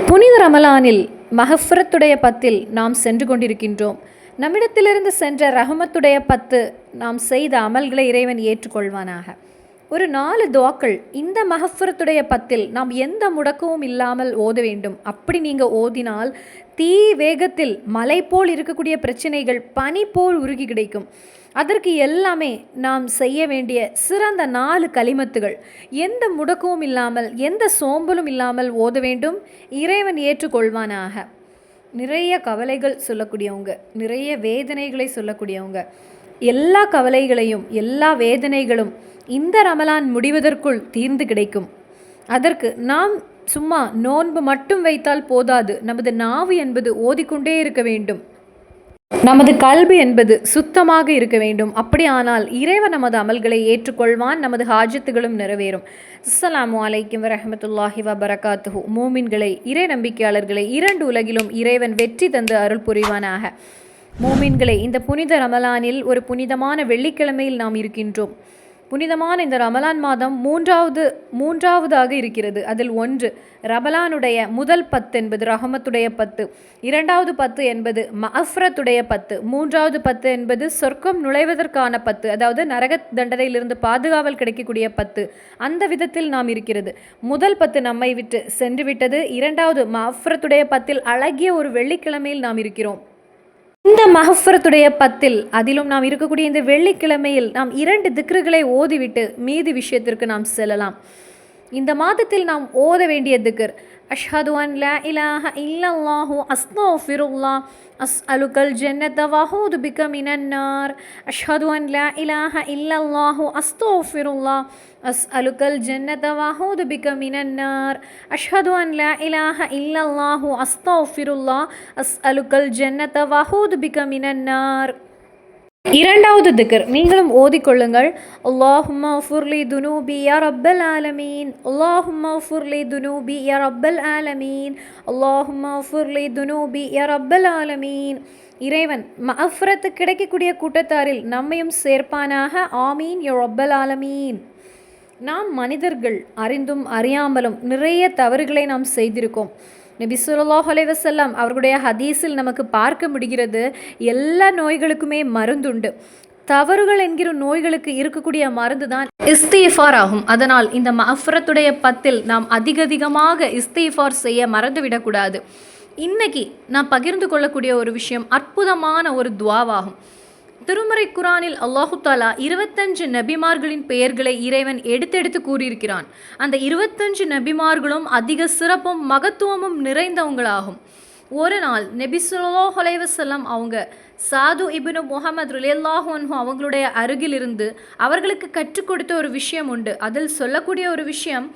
புனித ரமலானில் மஹஃபிரத்துடைய பத்தில் நாம் சென்று கொண்டிருக்கின்றோம். நம்மிடத்திலிருந்து சென்ற ரஹமத்துடைய பத்து நாம் செய்த அமல்களை இறைவன் ஏற்றுக்கொள்வானாக. ஒரு 4 துவாக்கள் இந்த மஹஃபிரத்துடைய பத்தில் நாம் எந்த முடக்கமும் இல்லாமல் ஓத வேண்டும். அப்படி நீங்கள் ஓதினால் தீ வேகத்தில் மலை போல் இருக்கக்கூடிய பிரச்சனைகள் பனி போல் உருகி கிடைக்கும். அதற்கு எல்லாமே நாம் செய்ய வேண்டிய சிறந்த 4 கலிமத்துகள். எந்த முடக்கமும் இல்லாமல் எந்த சோம்பலும் இல்லாமல் ஓத வேண்டும். இறைவன் ஏற்றுக்கொள்வானாக. நிறைய கவலைகள் சொல்லக்கூடியவங்க, நிறைய வேதனைகளை சொல்லக்கூடியவங்க, எல்லா கவலைகளையும் எல்லா வேதனைகளும் இந்த ரமலான் முடிவதற்குள் தீர்ந்து கிடைக்கும். அதற்கு நாம் சும்மா நோன்பு மட்டும் வைத்தால் போதாது. நமது நாவு என்பது ஓதிக்கொண்டே இருக்க வேண்டும். நமது கல்வி என்பது சுத்தமாக இருக்க வேண்டும். அப்படியானால் இறைவன் நமது அமல்களை ஏற்றுக்கொள்வான், நமது ஹாஜத்துகளும் நிறைவேறும். அஸ்ஸலாமு அலைக்கும் வரஹ்மத்துல்லாஹி வபரகாத்துஹு. மூமின்களை, இறை நம்பிக்கையாளர்களை 2 உலகிலும் இறைவன் வெற்றி தந்து அருள் புரிவானாக. மூமின்களை, இந்த புனித ரமலானில் ஒரு புனிதமான வெள்ளிக்கிழமையில் நாம் இருக்கின்றோம். புனிதமான இந்த ரமலான் மாதம் மூன்றாவதாக இருக்கிறது. அதில் ஒன்று ரமலானுடைய முதல் 10 என்பது ரஹமத்துடைய 10, 2வது 10 என்பது மஃபிரத்துடைய 10, 3வது 10 என்பது சொர்க்கம் நுழைவதற்கான 10, அதாவது நரக தண்டனையிலிருந்து பாதுகாவல் கிடைக்கக்கூடிய 10. அந்த விதத்தில் நாம் இருக்கிறது. முதல் 10 நம்மை விட்டு சென்று விட்டது. 2வது மஃபிரத்துடைய 10 அழகிய ஒரு வெள்ளிக்கிழமையில் நாம் இருக்கிறோம். இந்த மஹஃபிரத்துடைய 10 அதிலும் நாம் இருக்கக்கூடிய இந்த வெள்ளிக்கிழமையில் நாம் 2 திக்ருகளை ஓதிவிட்டு மீதி விஷயத்திற்கு நாம் செல்லலாம். இந்த மாதத்தில் நாம் ஓத வேண்டிய திக்ர் அஷ்ஹது அன் லா இலாஹ இல்லல்லாஹு அஸ்தக்ஃபிருல்லாஹ் அஸ்அலுகல் ஜன்னத வஅஊது பிக மினன் நார். அஷ்ஹது அன் லா இலாஹ இல்லல்லாஹு அஸ்தக்ஃபிருல்லாஹ் அஸ்அலுகல் ஜன்னத வஅஊது பிக மினன் நார். அஷ்ஹது அன் லா இலாஹ இல்லல்லாஹு அஸ்தக்ஃபிருல்லாஹ் அஸ்அலுகல் ஜன்னத வஅஊது பிக மினன் நார். 2வது திக்ர் நீங்களும் ஓதிக்கொள்ளுங்கள். அல்லாஹும்ம ஃபிர்லி துனூபி யா ரப்பல் ஆலமீன். அல்லாஹும்ம ஃபிர்லி துனூபி யா ரப்பல் ஆலமீன். அல்லாஹும்ம ஃபிர்லி துனூபி யா ரப்பல் ஆலமீன். இறைவன் மஃபிரத்து கிடைக்கக்கூடிய கூட்டத்தாரில் நம்மையும் சேர்ப்பானாக. ஆமீன் யா ரப்பல் ஆலமீன். நாம் மனிதர்கள் அறிந்தும் அறியாமலும் நிறைய தவறுகளை நாம் செய்திருக்கோம். நபி ஸல்லல்லாஹு அலைஹி வஸல்லம் அவர்களுடைய ஹதீஸில் நமக்கு பார்க்க முடிகிறது, எல்லா நோய்களுக்குமே மருந்துண்டு. தவறுகள் என்கிற நோய்களுக்கு இருக்கக்கூடிய மருந்து தான் இஸ்திஃபார் ஆகும். அதனால் இந்த மஃபிரத்துடைய 10 நாம் அதிகமாக இஸ்திஃபார் செய்ய மறந்துவிடக்கூடாது. இன்னைக்கு நான் பகிர்ந்து கொள்ளக்கூடிய ஒரு விஷயம் அற்புதமான ஒரு துவாவாகும். திருமறை குரானில் அல்லாஹு தாலா 25 நபிமார்களின் பெயர்களை இறைவன் எடுத்தெடுத்து கூறியிருக்கிறான். அந்த 25 நபிமார்களும் அதிக சிறப்பும் மகத்துவமும் நிறைந்தவங்களாகும். ஒரு நாள் நபி ஸல்லல்லாஹு அலைஹி வஸல்லம் அவங்க சாது இப்னு முஹம்மது ரலியல்லாஹு அன்ஹு அவங்களுடைய அருகில் இருந்து அவர்களுக்கு கற்றுக் கொடுத்த ஒரு விஷயம் உண்டு. அதில் சொல்லக்கூடிய ஒரு விஷயம்,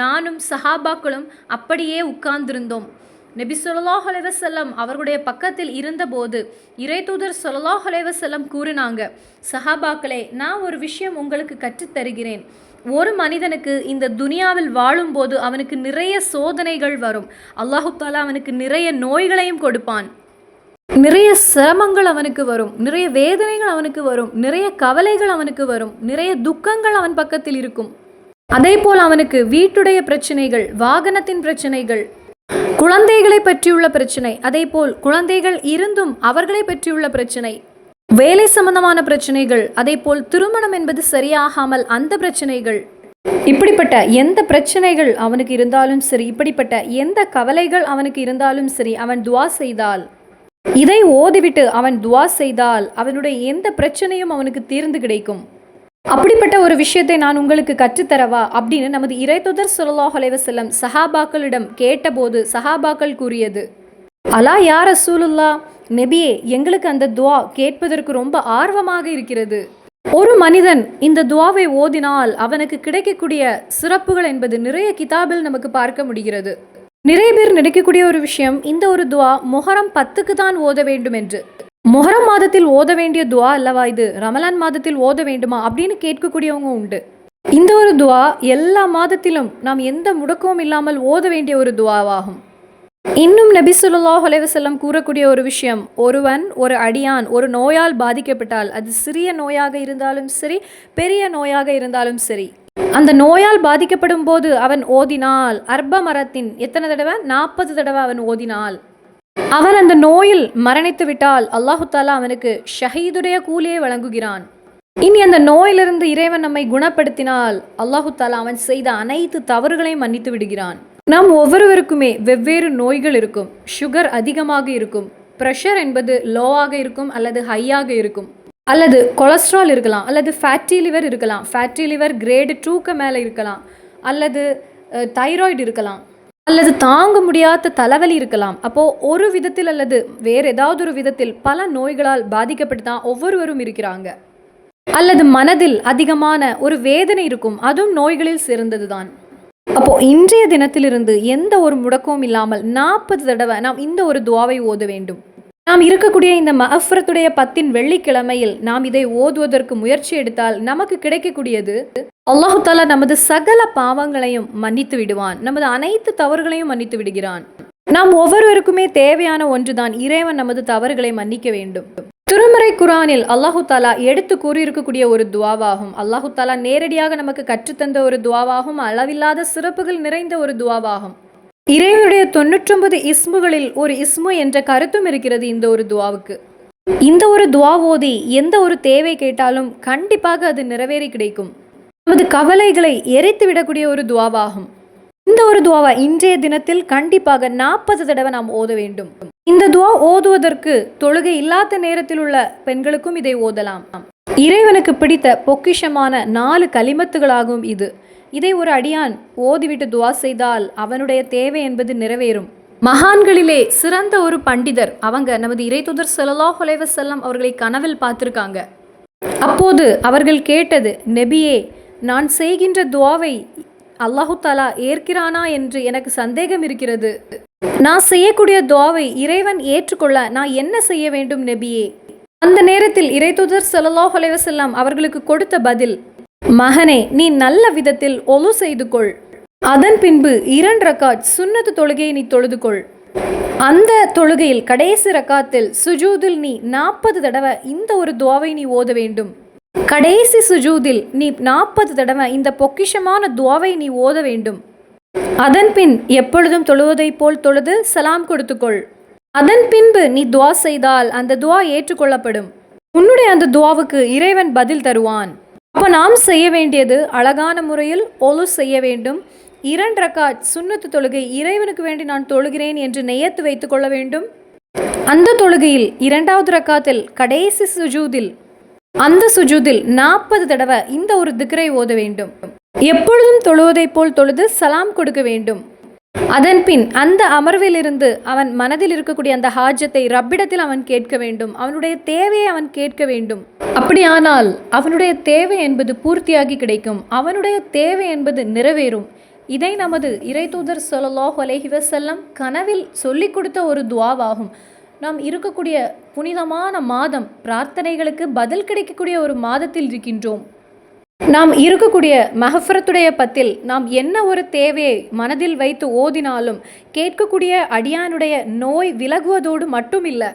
நானும் சஹாபாக்களும் அப்படியே உட்கார்ந்திருந்தோம். நபி ஸல்லல்லாஹு அலைஹி வஸல்லம் அவர்களுடைய பக்கத்தில் இருந்தபோது இறை தூதர் ஸல்லல்லாஹு அலைஹி வஸல்லம் கூறினாங்க, சஹாபாக்களே, நான் ஒரு விஷயம் உங்களுக்கு கற்றுத்தருகிறேன். ஒரு மனிதனுக்கு இந்த துனியாவில் வாழும்போது அவனுக்கு நிறைய சோதனைகள் வரும். அல்லாஹு தாலா அவனுக்கு நிறைய நோய்களையும் கொடுப்பான். நிறைய சிரமங்கள் அவனுக்கு வரும், நிறைய வேதனைகள் அவனுக்கு வரும், நிறைய கவலைகள் அவனுக்கு வரும், நிறைய துக்கங்கள் அவன் பக்கத்தில் இருக்கும். அதே போல் அவனுக்கு வீட்டுடைய பிரச்சனைகள், வாகனத்தின் பிரச்சனைகள், குழந்தைகளை பற்றியுள்ள பிரச்சனை, அதே போல் குழந்தைகள் இருந்தும் அவர்களை பற்றியுள்ள பிரச்சனை, வேலை சம்பந்தமான பிரச்சனைகள், அதே போல் திருமணம் என்பது சரியாகாமல் அந்த பிரச்சனைகள், இப்படிப்பட்ட எந்த பிரச்சனைகள் அவனுக்கு இருந்தாலும் சரி, இப்படிப்பட்ட எந்த கவலைகள் அவனுக்கு இருந்தாலும் சரி, அவன் துவா செய்தால், இதை ஓதிவிட்டு அவன் துவா செய்தால் அவனுடைய எந்த பிரச்சனையும் அவனுக்கு தீர்ந்து கிடைக்கும். அப்படிப்பட்ட ஒரு விஷயத்தை நான் உங்களுக்கு கற்றுத்தரவா அப்படின்னு நமது இறைத்தூதர் ஸல்லல்லாஹு அலைஹி வஸல்லம் சஹாபாக்களிடம் கேட்டபோது சஹாபாக்கள் கூறியது, அலா யா ரசூலுல்லாஹ், நபியே, எங்களுக்கு அந்த துவா கேட்பதற்கு ரொம்ப ஆர்வமாக இருக்கிறது. ஒரு மனிதன் இந்த துவாவை ஓதினால் அவனுக்கு கிடைக்கக்கூடிய சிறப்புகள் என்பது நிறைய கிதாபில் நமக்கு பார்க்க முடிகிறது. நிறைய பேர் நினைக்கக்கூடிய ஒரு விஷயம், இந்த ஒரு துவா முஹர்ரம் 10க்கு தான் ஓத வேண்டும் என்று. முஹர்ரம் மாதத்தில் ஓத வேண்டிய துவா அல்லவா இது, ரமலான் மாதத்தில் ஓத வேண்டுமா அப்படின்னு கேட்கக்கூடியவங்க உண்டு. இந்த ஒரு துவா எல்லா மாதத்திலும் நாம் எந்த முடக்கமும் இல்லாமல் ஓத வேண்டிய ஒரு துவாவாகும். இன்னும் நபி ஸல்லல்லாஹு அலைஹி வஸல்லம் கூறக்கூடிய ஒரு விஷயம், ஒரு அடியான் ஒரு நோயால் பாதிக்கப்பட்டால், அது சிறிய நோயாக இருந்தாலும் சரி, பெரிய நோயாக இருந்தாலும் சரி, அந்த நோயால் பாதிக்கப்படும் போது அவன் ஓதினால் அர்ப மரத்தின் எத்தனை தடவை? 40 தடவை அவன் ஓதினால் அவன் அந்த நோயில் மரணித்து விட்டால் அல்லாஹு தாலா அவனுக்கு ஷஹீதுடைய கூலியை வழங்குகிறான். இனி அந்த நோயிலிருந்து இறைவன் நம்மை குணப்படுத்தினால் அல்லாஹு தாலா அவன் செய்த அனைத்து தவறுகளையும் மன்னித்து விடுகிறான். நாம் ஒவ்வொருவருக்குமே வெவ்வேறு நோய்கள் இருக்கும். சுகர் அதிகமாக இருக்கும், ப்ரெஷர் என்பது லோவாக இருக்கும் அல்லது ஹையாக இருக்கும், அல்லது கொலஸ்ட்ரால் இருக்கலாம், அல்லது ஃபேட்டி லிவர் இருக்கலாம், ஃபேட்டி லிவர் கிரேடு 2க்கு மேலே இருக்கலாம், அல்லது தைராய்டு இருக்கலாம், அல்லது தாங்க முடியாத தலைவலி இருக்கலாம். அப்போது ஒரு விதத்தில் அல்லது வேறு ஏதாவது ஒரு விதத்தில் பல நோய்களால் பாதிக்கப்பட்டு தான் ஒவ்வொருவரும் இருக்கிறாங்க. அல்லது மனதில் அதிகமான ஒரு வேதனை இருக்கும், அதுவும் நோய்களில் சிறந்தது தான். அப்போது இன்றைய தினத்திலிருந்து எந்த ஒரு முடக்கமும் இல்லாமல் 40 தடவை நாம் இந்த ஒரு துவாவை ஓத வேண்டும். நாம் இருக்கக்கூடிய இந்த மஃபிரத்துடைய 10 வெள்ளிக்கிழமையில் நாம் இதை ஓதுவதற்கு முயற்சி எடுத்தால் நமக்கு கிடைக்கக்கூடியது, அல்லாஹு தாலா நமது சகல பாவங்களையும் மன்னித்து விடுவான், நமது அனைத்து தவறுகளையும் மன்னித்து விடுகிறான். நாம் ஒவ்வொருவருக்குமே தேவையான ஒன்றுதான், இறைவன் நமது தவறுகளை மன்னிக்க வேண்டும். திருமறை குரானில் அல்லாஹு தாலா எடுத்து கூறியிருக்கக்கூடிய ஒரு துவாவாகும். அல்லாஹு தாலா நேரடியாக நமக்கு கற்றுத்தந்த ஒரு துவாவாகும். அளவில்லாத சிறப்புகள் நிறைந்த ஒரு துவாவாகும். இறைவனுடைய 99 இஸ்முகளில் ஒரு இஸ்மு என்ற கருத்தும் இருக்கிறது இந்த ஒரு துவாவுக்கு. இந்த ஒரு துவா ஓதி எந்த ஒரு தேவை கேட்டாலும் கண்டிப்பாக அது நிறைவேறி கிடைக்கும். நமது கவலைகளை எரித்து விடக்கூடிய ஒரு துவாவாகும். இந்த ஒரு துவாவை இன்றைய தினத்தில் கண்டிப்பாக 40 தடவை நாம் ஓத வேண்டும். இந்த துவா ஓதுவதற்கு தொழுகை இல்லாத நேரத்தில் உள்ள பெண்களுக்கும் இதை ஓதலாம். இறைவனுக்கு பிடித்த பொக்கிஷமான 4 கலிமத்துகளாகும் இது. இதை ஒரு அடியான் ஓதிவிட்டு துவா செய்தால் அவனுடைய தேவை என்பது நிறைவேறும். மகான்களிலே சிறந்த ஒரு பண்டிதர், அவங்க நமது இறைத்தூதர் ஸல்லல்லாஹு அலைஹி வஸல்லம் அவர்களை கனவில் பார்த்திருக்காங்க. அப்போது அவர்கள் கேட்டது, நபியே, நான் செய்கின்ற துவாவை அல்லாஹு தாலா ஏற்கிறானா என்று எனக்கு சந்தேகம் இருக்கிறது. நான் செய்யக்கூடிய துவாவை இறைவன் ஏற்றுக்கொள்ள நான் என்ன செய்ய வேண்டும் நபியே? அந்த நேரத்தில் இறைத்தூதர் ஸல்லல்லாஹு அலைஹி வஸல்லம் அவர்களுக்கு கொடுத்த பதில், மகனே, நீ நல்ல விதத்தில் ஒலு செய்து கொள், அதன் பின்பு 2 ரக்காத் சுன்னத்து தொழுகையை நீ தொழுது கொள். அந்த தொழுகையில் கடைசி ரக்காத்தில் சுஜூதில் நீ 40 தடவை இந்த ஒரு துவாவை நீ ஓத வேண்டும். கடைசி சுஜூதில் நீ 40 தடவை இந்த பொக்கிஷமான துவாவை நீ ஓத வேண்டும். அதன் பின் எப்பொழுதும் தொழுவதை போல் தொழுது சலாம் கொடுத்துக்கொள். அதன் பின்பு நீ துவா செய்தால் அந்த துவா ஏற்றுக்கொள்ளப்படும். உன்னுடைய அந்த துவாவுக்கு இறைவன் பதில் தருவான். அப்போ நாம் செய்ய வேண்டியது அழகான முறையில் ஒலு செய்ய வேண்டும். 2 ரக்காத் சுன்னத்து தொழுகை இறைவனுக்கு வேண்டி நான் தொழுகிறேன் என்று நெய்யத்து வைத்துக் கொள்ள வேண்டும். அந்த தொழுகையில் 2வது ரக்காத்தில் கடைசி சுஜூதில் அந்த சுஜூதில் 40 தடவை இந்த ஒரு திக்ரை ஓத வேண்டும். எப்பொழுதும் தொழுவதை போல் தொழுது சலாம் கொடுக்க வேண்டும். அதன் பின் அந்த அமர்விலிருந்து அவன் மனதில் இருக்கக்கூடிய அந்த ஹாஜத்தை ரப்பிடத்தில் அவன் கேட்க வேண்டும். அவனுடைய தேவையை அவன் கேட்க வேண்டும். அப்படியானால் அவனுடைய தேவை என்பது பூர்த்தியாகி கிடைக்கும். அவனுடைய தேவை என்பது நிறைவேறும். இதை நமது இறைத்தூதர் ஸல்லல்லாஹு அலைஹி வஸல்லம் கனவில் சொல்லிக் கொடுத்த ஒரு துவாவாகும். நாம் இருக்கக்கூடிய புனிதமான மாதம், பிரார்த்தனைகளுக்கு பதில் கிடைக்கக்கூடிய ஒரு மாதத்தில் இருக்கின்றோம். நாம் இருக்கக்கூடிய மஹஃபிரத்துடைய 10 நாம் என்ன ஒரு தேவையை மனதில் வைத்து ஓதினாலும் கேட்கக்கூடிய அடியானுடைய நோய் விலகுவதோடு மட்டுமில்லை,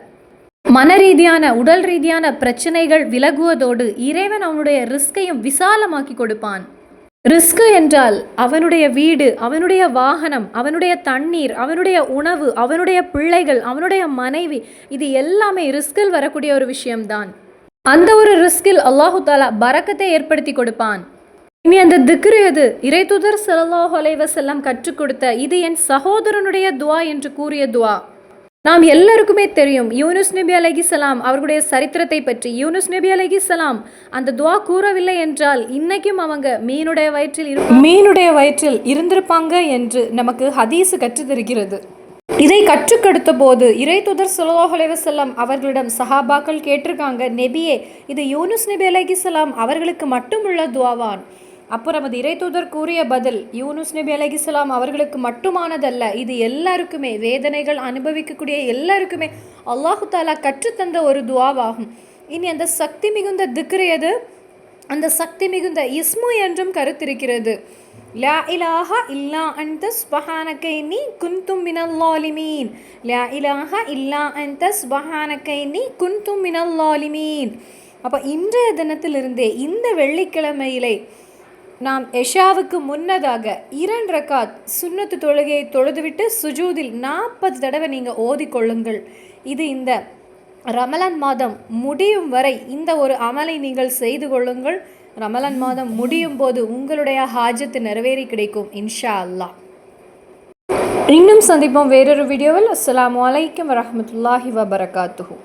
மன ரீதியான உடல் ரீதியான பிரச்சனைகள் விலகுவதோடு இறைவன் அவனுடைய ரிஸ்கையும் விசாலமாக்கி கொடுப்பான். ரிஸ்க் என்றால் அவனுடைய வீடு, அவனுடைய வாகனம், அவனுடைய தண்ணீர், அவனுடைய உணவு, அவனுடைய பிள்ளைகள், அவனுடைய மனைவி, இது எல்லாமே ரிஸ்கில் வரக்கூடிய ஒரு விஷயம்தான். அந்த ஒரு ரிஸ்கில் அல்லாஹு தாலா பரக்கத்தை ஏற்படுத்தி கொடுப்பான். இனி அந்த திக்ரு எது? இறைத்தூதர் ஸல்லல்லாஹு அலைஹி வஸல்லம் கற்றுக் கொடுத்த, இது என் சகோதரனுடைய துவா என்று கூறிய துவா. நாம் எல்லாருக்குமே தெரியும் யூனுஸ் நபி அலைஹிஸ்ஸலாம் அவர்களுடைய சரித்திரத்தை பற்றி. யூனுஸ் நபி அலைஹிஸ்ஸலாம் அந்த துவா கூறவில்லை என்றால் இன்னைக்கும் அவங்க மீனுடைய வயிற்றில் இருந்திருப்பாங்க என்று நமக்கு ஹதீஸ் கற்றுத்தருகிறது. இதை கற்றுக் கொடுத்த போது இறைத்தூதர் ஸல்லல்லாஹு அலைஹி வஸல்லம் அவர்களிடம் சஹாபாக்கள் கேட்டிருக்காங்க, நபியே, இது யூனுஸ் நபி அலைஹிஸ்ஸலாம் அவர்களுக்கு மட்டும் உள்ள துவாவான்? அப்போ நமது இறைத்தூதர் கூறிய பதில், யூனுஸ் நபி அலைஹிஸ்ஸலாம் அவர்களுக்கு மட்டுமானதல்ல, இது எல்லாருக்குமே, வேதனைகள் அனுபவிக்கக்கூடிய எல்லாருக்குமே அல்லாஹு தாலா கற்றுத்தந்த ஒரு துவாவாகும். இனி அந்த சக்தி மிகுந்த திக்ரு எது? அந்த சக்தி மிகுந்த இஸ்மு என்றும் கருத்திருக்கிறது. லா இலாஹா இல்லா அன்த சுப்ஹானக இன்னி குன்து மினல் ஸாலிமீன். லா இலாஹா இல்லா அன்த சுப்ஹானக இன்னி குன்து மினல் ஸாலிமீன். அப்போ இன்றைய தினத்திலிருந்தே இந்த வெள்ளிக்கிழமையிலே நாம் எஷாவுக்கு முன்னதாக 2 ரக்காத் சுன்னத்து தொழுகையை தொழுதுவிட்டு சுஜூதில் 40 தடவை நீங்கள் ஓதிக்கொள்ளுங்கள். இது இந்த ரமலான் மாதம் முடியும் வரை இந்த ஒரு அமலை நீங்கள் செய்து கொள்ளுங்கள். ரமலான் மாதம் முடியும் போது உங்களுடைய ஹாஜத்து நிறைவேறி கிடைக்கும் இன்ஷா அல்லாஹ். இன்னும் சந்திப்போம் வேறொரு வீடியோவில். அஸ்ஸலாமு அலைக்கும் வரஹ்மத்துல்லாஹி வபரகாத்துஹு.